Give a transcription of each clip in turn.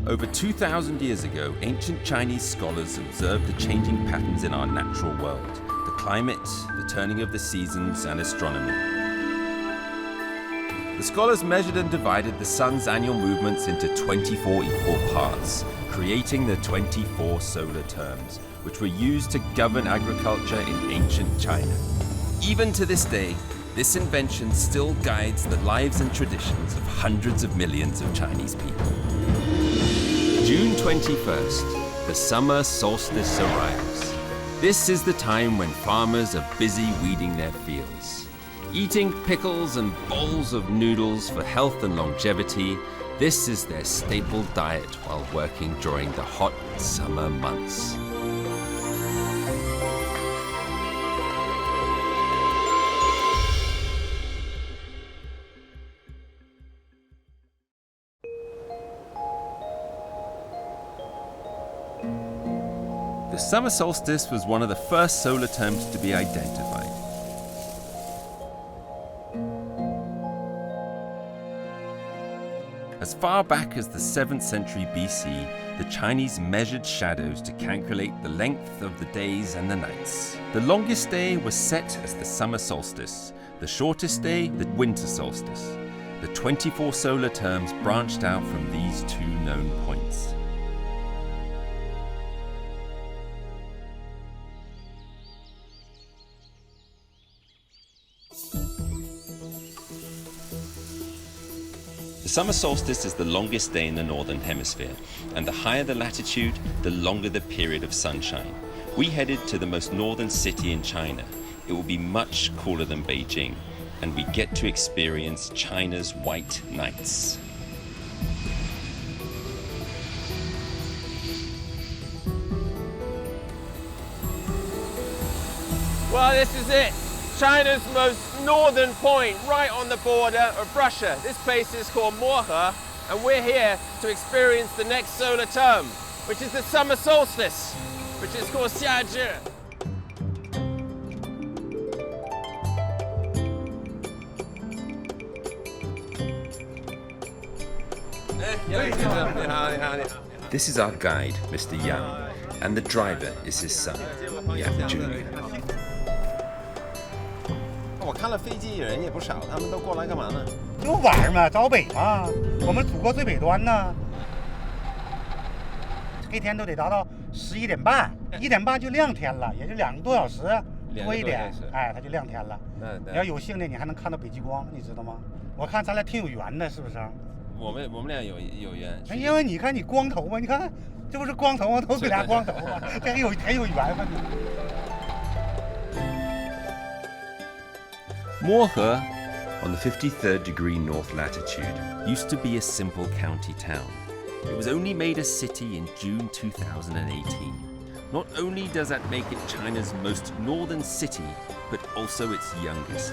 Over 2,000 years ago, ancient Chinese scholars observed the changing patterns in our natural world, the climate, the turning of the seasons, and astronomy. The scholars measured and divided the sun's annual movements into 24 equal parts, creating the 24 solar terms, which were used to govern agriculture in ancient China. Even to this day, this invention still guides the lives and traditions of hundreds of millions of Chinese people. June 21st, the summer solstice arrives. This is the time when farmers are busy weeding their fields. Eating pickles and bowls of noodles for health and longevity, this is their staple diet while working during the hot summer months. The summer solstice was one of the first solar terms to be identified. As far back as the 7th century BC, the Chinese measured shadows to calculate the length of the days and the nights. The longest day was set as the summer solstice, the shortest day the winter solstice. The 24 solar terms branched out from these two known points. The summer solstice is the longest day in the northern hemisphere, and the higher the latitude, the longer the period of sunshine. We headed to the most northern city in China. It will be much cooler than Beijing, and we get to experience China's white nights. Well, this is it. China's most northern point, right on the border of Russia. This place is called Mohe, and we're here to experience the next solar term, which is the summer solstice, which is called Xia Zhi. This is our guide, Mr. Yang, and the driver is his son, Yang Jr. 我看了飞机人也不少，他们都过来干嘛呢？就玩嘛，找北嘛，我们祖国最北端呢。黑天都得达到11点半，1点半就亮天了，也就2个多小时多一点，哎，它就亮天了。你要有幸的，你还能看到北极光，你知道吗？我看咱俩挺有缘的，是不是？我们俩有缘。因为你看你光头嘛，你看这不是光头吗？都给俩光头嘛，这很有缘嘛。 Mohe, on the 53rd degree north latitude, used to be a simple county town. It was only made a city in June 2018. Not only does that make it China's most northern city, but also its youngest.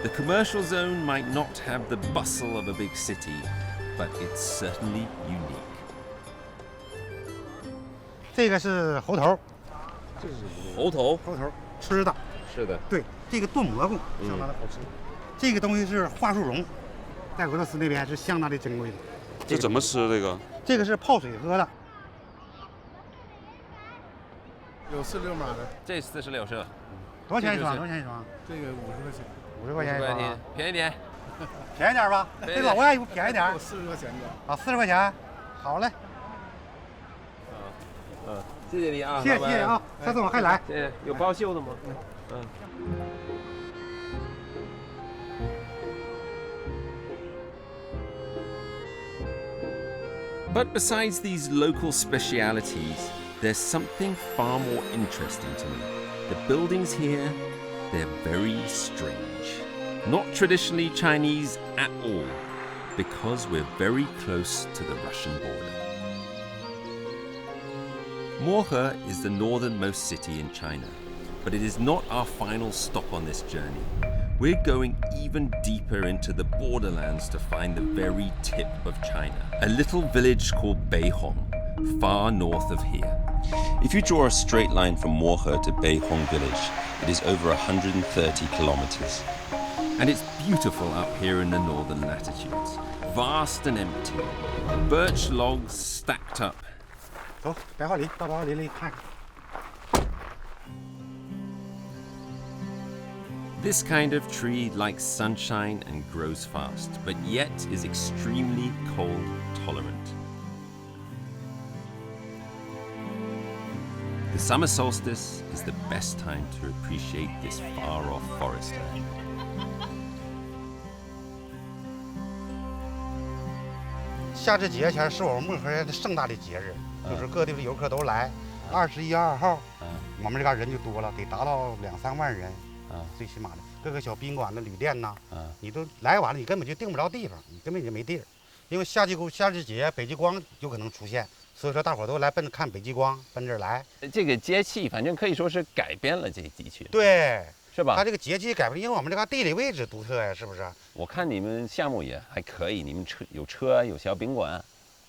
The commercial zone might not have the bustle of a big city, but it's certainly unique. 这个是猴头，这是猴头，吃的。 是的，对，这个炖蘑菇相当的好吃。这个东西是桦树蓉，在俄罗斯那边是相当的珍贵的。这怎么吃这个？这个是泡水喝的。有46码的，这46是吧？多少钱一双？多少钱一双？这个50块钱。50块钱一双，便宜点，便宜点吧？这老外不便宜点？40块钱的。啊，40块钱，好嘞。谢谢你啊，谢谢啊，下次我还来。谢谢，有包袖的吗？But besides these local specialities, there's something far more interesting to me. The buildings here, they're very strange. Not traditionally Chinese at all, because we're very close to the Russian border. Mohe is the northernmost city in China, but it is not our final stop on this journey. We're going even deeper into the borderlands to find the very tip of China, a little village called Beihong, far north of here. If you draw a straight line from Mohe to Beihong village, it is over 130 kilometers. And it's beautiful up here in the northern latitudes. vast and empty. Birch logs stacked up. 走，白桦林，到白桦林里看看。 This kind of tree likes sunshine and grows fast, but yet is extremely cold tolerant. The summer solstice is the best time to appreciate this far-off forest land. 夏至节前是我们漠河的盛大的节日，就是各地的游客都来。21、22号，我们这嘎人就多了，得达到2、3万人。 最起码的各个小宾馆的旅店呐，你都来晚了，你根本就订不着地方，你根本就没地儿，因为夏至节北极光有可能出现，所以说大伙都来奔着看北极光，奔这儿来。这个节气反正可以说是改变了这地区，对，是吧？它这个节气改变，因为我们这个地理位置独特呀，是不是？我看你们项目也还可以，你们有车有小宾馆。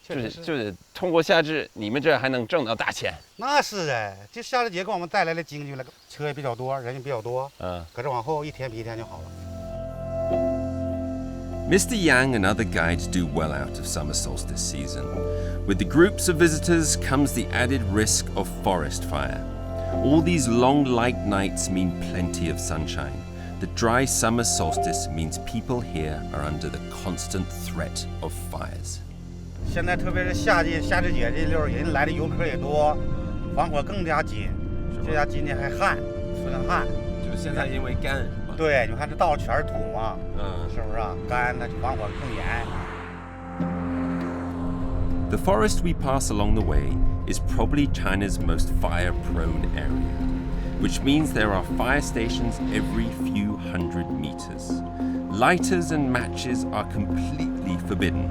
就是通过夏至，你们这还能挣到大钱。那是哎，这夏至节给我们带来了经济了，车也比较多，人也比较多。可是往后一天比一天就好了。 Mr. Yang and other guides do well out of summer solstice season. With the groups of visitors comes the added risk of forest fire. All these long light nights mean plenty of sunshine. The dry summer solstice means people here are under the constant threat of fires. 现在特别是夏至节这溜，人来的游客也多，防火更加紧。这家今天还旱，出现旱。就是现在因为干是吧？对，你看这道全是土嘛，是不是啊？干，那就防火更严。 The forest we pass along the way is probably China's most fire-prone area, which means there are fire stations every few hundred meters. Lighters and matches are completely forbidden.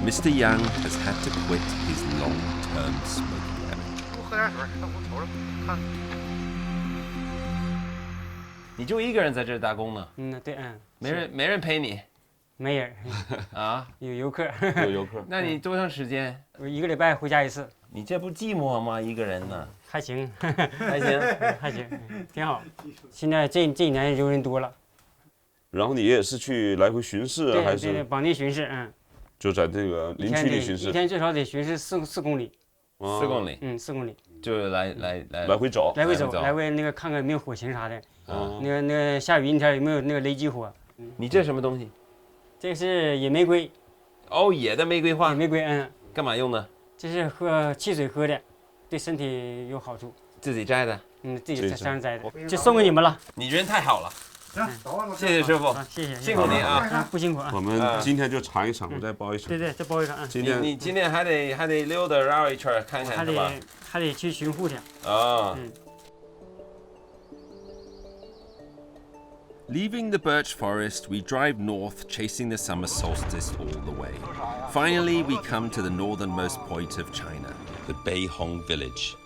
Mr. Yang has had to quit his long-term smoking habit. 多喝点水，我瞅瞅看。你就一个人在这儿打工呢？对，没人陪你？没人啊？有游客。有游客？那你多长时间？我1个礼拜回家一次。你这不寂寞吗？一个人呢？还行，还行，还行，挺好。现在这一年游人多了。然后你也是去来回巡视啊，还是？对，本地巡视，就在这个林区里巡视。一天最少得巡视4公里。4公里。4公里。就是来回走。来回那个看看有没有火情啥的。那个下雨阴天有没有那个雷击火？你这什么东西？这是野玫瑰。哦，野的玫瑰花。野玫瑰，干嘛用的？这是汽水喝的，对身体有好处。自己摘的？自己在山上摘的，就送给你们了。你人太好了。 行，谢谢师傅，谢谢，辛苦你啊，不辛苦啊。我们今天就尝一尝，我再包一场。对，再包一场啊。你今天还得溜达绕一圈看看是吧？还得去巡护去。啊。Leaving the birch forest, we drive north, chasing the summer solstice all the way. Finally, we come to the northernmost point of China, the Beihong village.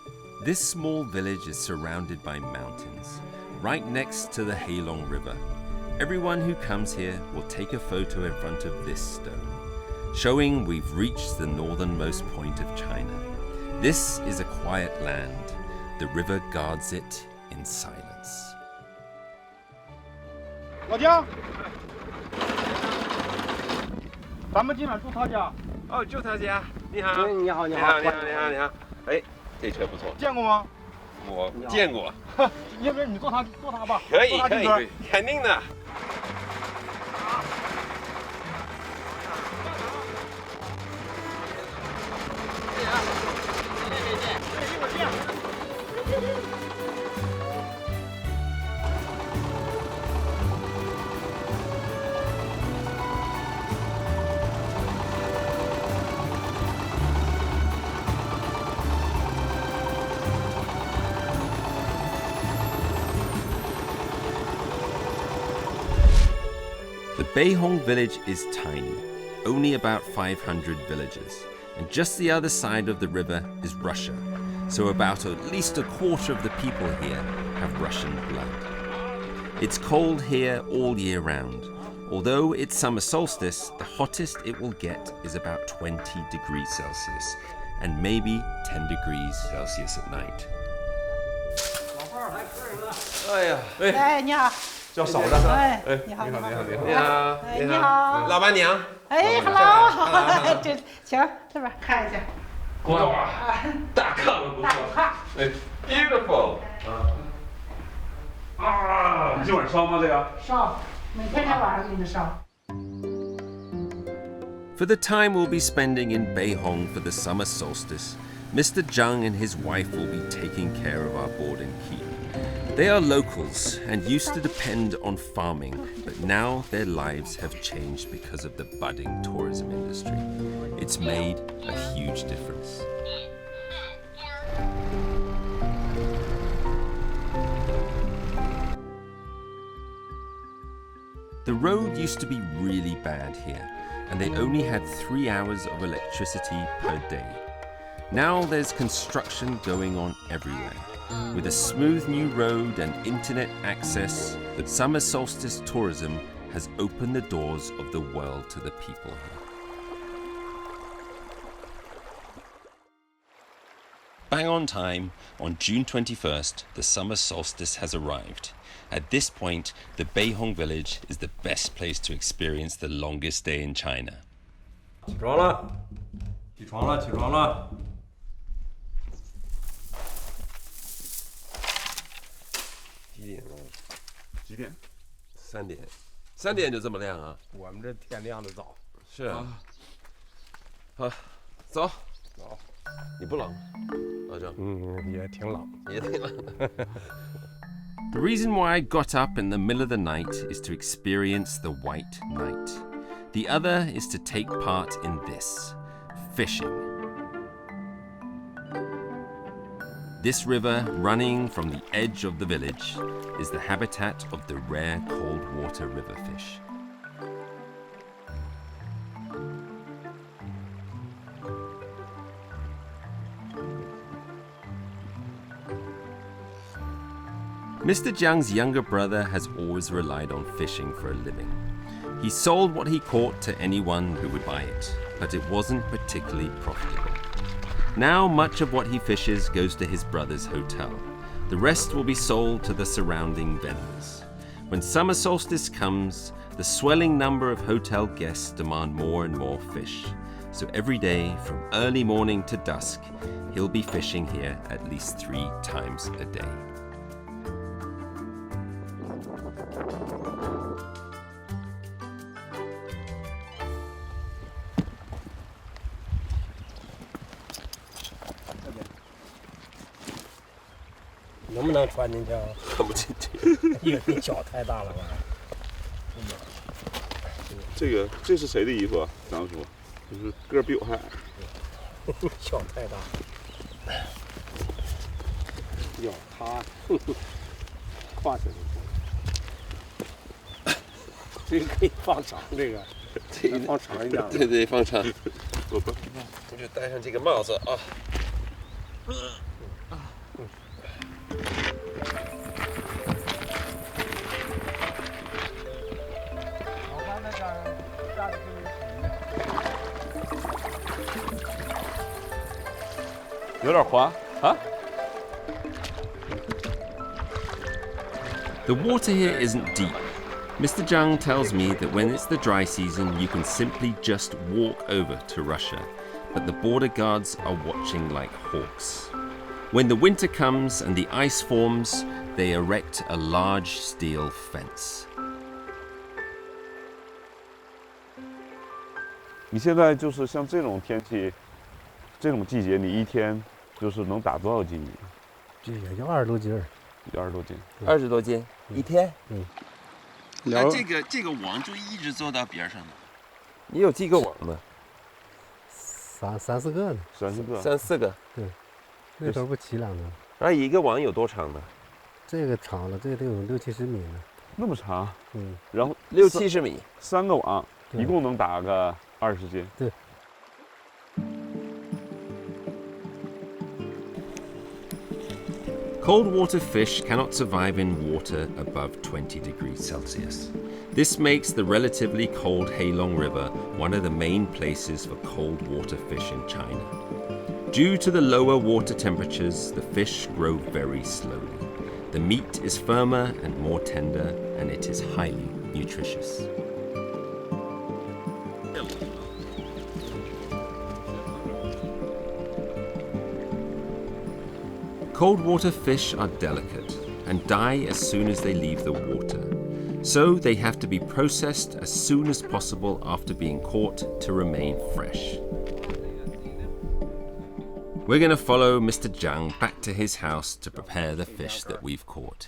This small village is surrounded by mountains, right next to the Heilong River. Everyone who comes here will take a photo in front of this stone, showing we've reached the northernmost point of China. This is a quiet land. The river guards it in silence. 老姜，咱们今晚住他家。哦，住他家。你好。你好。哎，这车不错。见过吗？我见过。要不然你坐他吧。可以，肯定的。The Beihong village is tiny, only about 500 villagers, and just the other side of the river is Russia, so about at least a quarter of the people here have Russian blood. It's cold here all year round. Although it's summer solstice, the hottest it will get is about 20 degrees Celsius, and maybe 10 degrees Celsius at night. 哎呀，哎，你好，叫嫂子。哎，哎，你好，你好，你好，你好。你好，哎，你好，老板娘。哎，hello，这行，这边看一下。哇，大炕了，不错。哎 Beautiful。啊，今晚烧吗？这个？烧，每天晚上给你烧。 For the time we'll be spending in Beihong for the summer solstice, Mr. Zhang and his wife will be taking care of our board and keep. They are locals and used to depend on farming, but now their lives have changed because of the budding tourism industry. It's made a huge difference. The road used to be really bad here, and they only had 3 hours of electricity per day. Now there's construction going on everywhere. With a smooth new road and internet access, the summer solstice tourism has opened the doors of the world to the people here. Bang on time, on June 21st, the summer solstice has arrived. At this point, the Beihong village is the best place to experience the longest day in China. 起床了，起床了，起床了。几点了？几点3点。3点就这么亮啊？我们这天亮的早。是啊。好，走。走。你不冷？老郑。也挺冷。也挺冷。The reason why I got up in the middle of the night is to experience the white night. The other is to take part in this, fishing. This river, running from the edge of the village, is the habitat of the rare cold water river fish. Mr. Jiang's younger brother has always relied on fishing for a living. He sold what he caught to anyone who would buy it, but it wasn't particularly profitable. Now much of what he fishes goes to his brother's hotel. The rest will be sold to the surrounding vendors. When summer solstice comes, the swelling number of hotel guests demand more and more fish. So every day, from early morning to dusk, he'll be fishing here at least 3 times a day.能不能穿进去啊？看不进去。因为你脚太大了吧？这是谁的衣服啊？张叔，就是个儿比我还矮。脚太大。要他跨起来。这个可以放长，这个放长一点。对对，放长。我就戴上这个帽子啊。有点滑啊。The water here isn't deep. Mr. Zhang tells me that when it's the dry season, you can simply just walk over to Russia, but the border guards are watching like hawks. When the winter comes and the ice forms, they erect a large steel fence. 你现在就是像这种天气，这种季节，你一天就是能打多少斤鱼？这也就20多斤儿。有20多斤。20多斤一天。那这个网就一直做到边上的。你有几个网呢？3、4个呢。3、4个。3、4个。对。那头不齐两个。然后一个网有多长呢？这个长了，这个得有60、70米呢。那么长？然后60、70米，3个网，一共能打个20斤。对。Cold water fish cannot survive in water above 20 degrees Celsius. This makes the relatively cold Heilong River one of the main places for cold water fish in China. Due to the lower water temperatures, the fish grow very slowly. The meat is firmer and more tender, and it is highly nutritious. Cold water fish are delicate and die as soon as they leave the water, so they have to be processed as soon as possible after being caught to remain fresh. We're going to follow Mr. Zhang back to his house to prepare the fish that we've caught.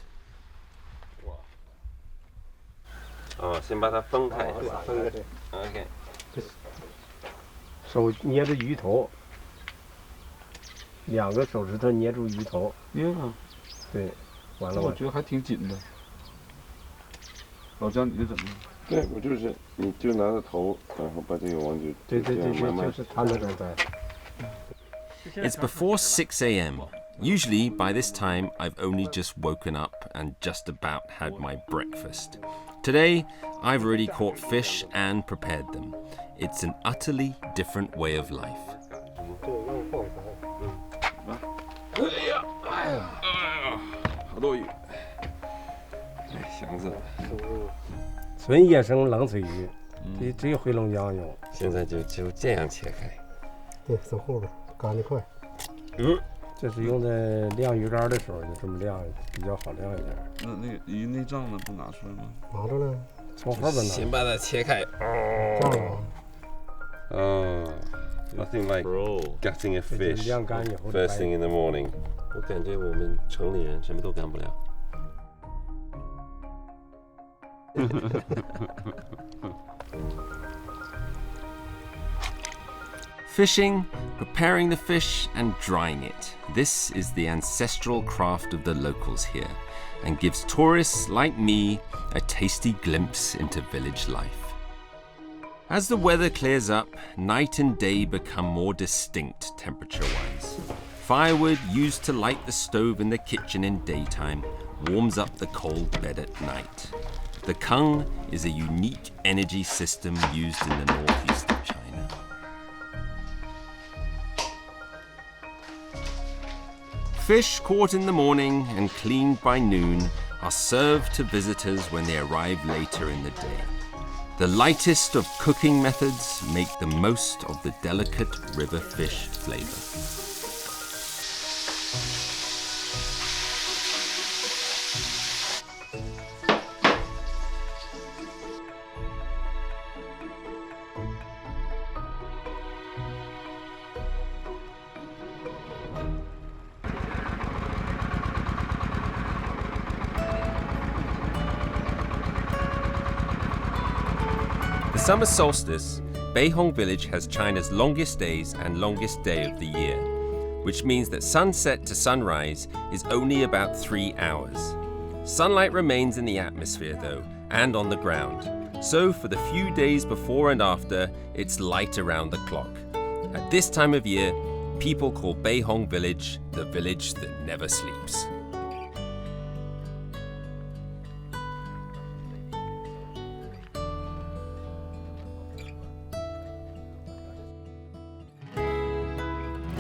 先把它分开。OK。手捏着鱼头，2个手指头捏住鱼头。对，完了。我觉得还挺紧的。老姜，你这怎么？对，我就是，你就拿着头，然后把这个往对，就是他那种在。It's before 6 a.m. Usually, by this time, I've only just woken up and just about had my breakfast. Today, I've already caught fish and prepared them. It's an utterly different way of life. 好多鱼，箱子。纯野生冷水鱼，只有回龙江有。现在就这样切开。对，从后边干得快。这是用在晾鱼竿的时候，就这么晾，比较好晾一点。那个鱼内脏呢，不拿出来吗？拿着呢，从后边拿。先把它切开。Nothing like gutting a fish first thing in the morning. 我感觉我们城里人什么都干不了。Fishing, preparing the fish and drying it. This is the ancestral craft of the locals here and gives tourists like me a tasty glimpse into village life. As the weather clears up, night and day become more distinct temperature-wise. Firewood used to light the stove in the kitchen in daytime warms up the cold bed at night. The kung is a unique energy system used in the northeast of China. Fish caught in the morning and cleaned by noon are served to visitors when they arrive later in the day. The lightest of cooking methods make the most of the delicate river fish flavor. The Summer Solstice, Beihong Village has China's longest days and longest day of the year, which means that sunset to sunrise is only about 3 hours. Sunlight remains in the atmosphere though, and on the ground. So for the few days before and after, it's light around the clock. At this time of year, people call Beihong Village the village that never sleeps.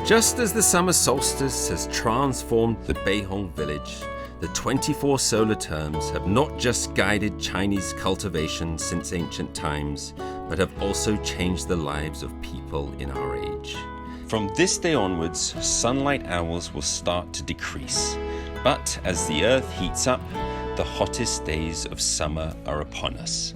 Just as the summer solstice has transformed the Beihong village, the 24 solar terms have not just guided Chinese cultivation since ancient times, but have also changed the lives of people in our age. From this day onwards, sunlight hours will start to decrease. But as the earth heats up, the hottest days of summer are upon us.